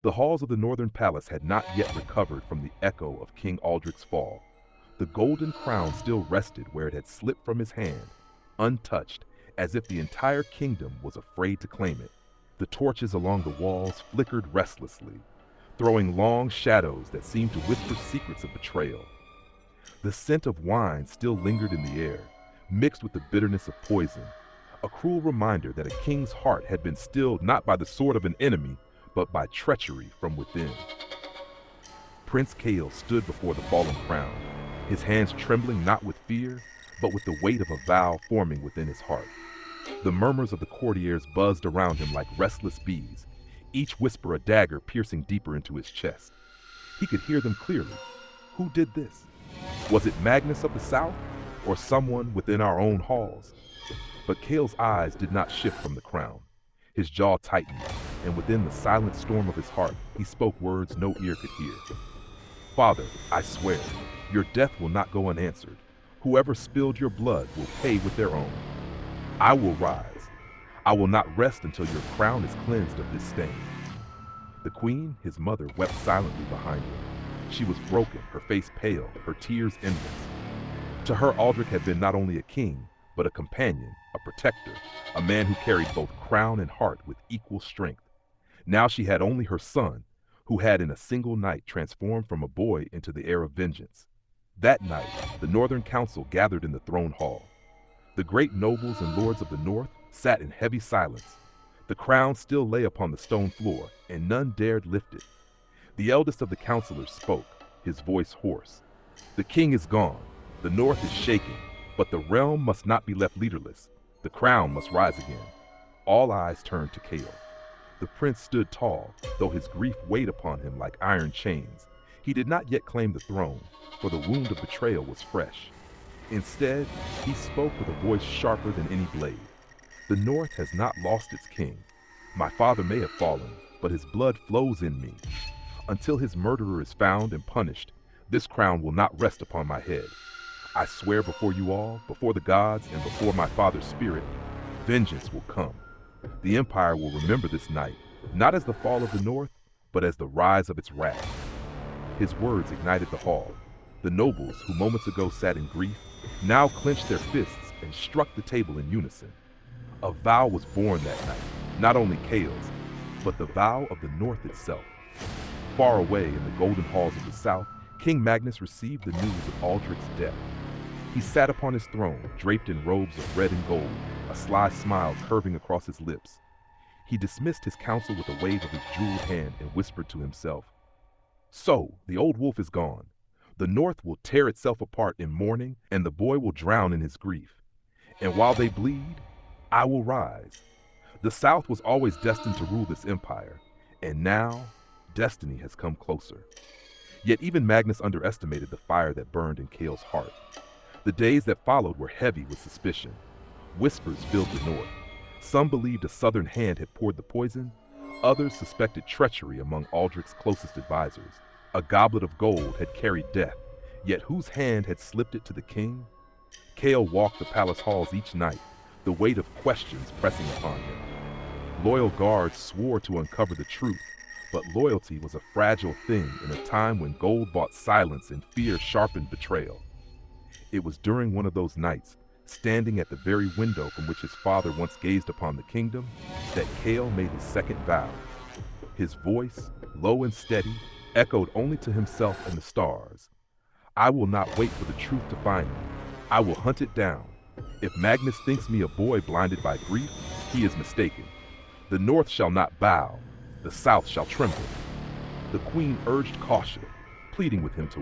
The halls of the northern palace had not yet recovered from the echo of King Aldric's fall. The golden crown still rested where it had slipped from his hand, untouched, as if the entire kingdom was afraid to claim it. The torches along the walls flickered restlessly, throwing long shadows that seemed to whisper secrets of betrayal. The scent of wine still lingered in the air, mixed with the bitterness of poison, a cruel reminder that a king's heart had been stilled not by the sword of an enemy, but by treachery from within. Prince Kael stood before the fallen crown, his hands trembling not with fear, but with the weight of a vow forming within his heart. The murmurs of the courtiers buzzed around him like restless bees, each whisper a dagger piercing deeper into his chest. He could hear them clearly. Who did this? Was it Magnus of the South, or someone within our own halls? But Kael's eyes did not shift from the crown. His jaw tightened, and within the silent storm of his heart, he spoke words no ear could hear. Father, I swear, your death will not go unanswered. Whoever spilled your blood will pay with their own. I will rise. I will not rest until your crown is cleansed of this stain. The queen, his mother, wept silently behind him. She was broken, her face pale, her tears endless. To her, Aldric had been not only a king, but a companion, a protector, a man who carried both crown and heart with equal strength. Now she had only her son, who had in a single night transformed from a boy into the heir of vengeance. That night, the Northern Council gathered in the throne hall. The great nobles and lords of the North sat in heavy silence. The crown still lay upon the stone floor, and none dared lift it. The eldest of the counselors spoke, his voice hoarse. The king is gone. The North is shaking, but the realm must not be left leaderless. The crown must rise again. All eyes turned to Kael. The prince stood tall, though his grief weighed upon him like iron chains. He did not yet claim the throne, for the wound of betrayal was fresh. Instead, he spoke with a voice sharper than any blade. The North has not lost its king. My father may have fallen, but his blood flows in me. Until his murderer is found and punished, this crown will not rest upon my head. I swear before you all, before the gods, and before my father's spirit, vengeance will come. The Empire will remember this night, not as the fall of the North, but as the rise of its wrath. His words ignited the hall. The nobles, who moments ago sat in grief, now clenched their fists and struck the table in unison. A vow was born that night, not only Kael's, but the vow of the North itself. Far away in the golden halls of the South, King Magnus received the news of Aldric's death. He sat upon his throne, draped in robes of red and gold, a sly smile curving across his lips. He dismissed his council with a wave of his jeweled hand and whispered to himself, "So, the old wolf is gone. The North will tear itself apart in mourning, and the boy will drown in his grief. And while they bleed, I will rise." The South was always destined to rule this empire, and now destiny has come closer. Yet even Magnus underestimated the fire that burned in Kael's heart. The days that followed were heavy with suspicion. Whispers filled the North. Some believed a southern hand had poured the poison. Others suspected treachery among Aldric's closest advisors. A goblet of gold had carried death, yet whose hand had slipped it to the king? Kael walked the palace halls each night, the weight of questions pressing upon him. Loyal guards swore to uncover the truth, but loyalty was a fragile thing in a time when gold bought silence and fear sharpened betrayal. It was during one of those nights, standing at the very window from which his father once gazed upon the kingdom, that Kael made his second vow. His voice, low and steady, echoed only to himself and the stars. "I will not wait for the truth to find me. I will hunt it down. If Magnus thinks me a boy blinded by grief, he is mistaken. The North shall not bow. The South shall tremble." The queen urged caution, pleading with him to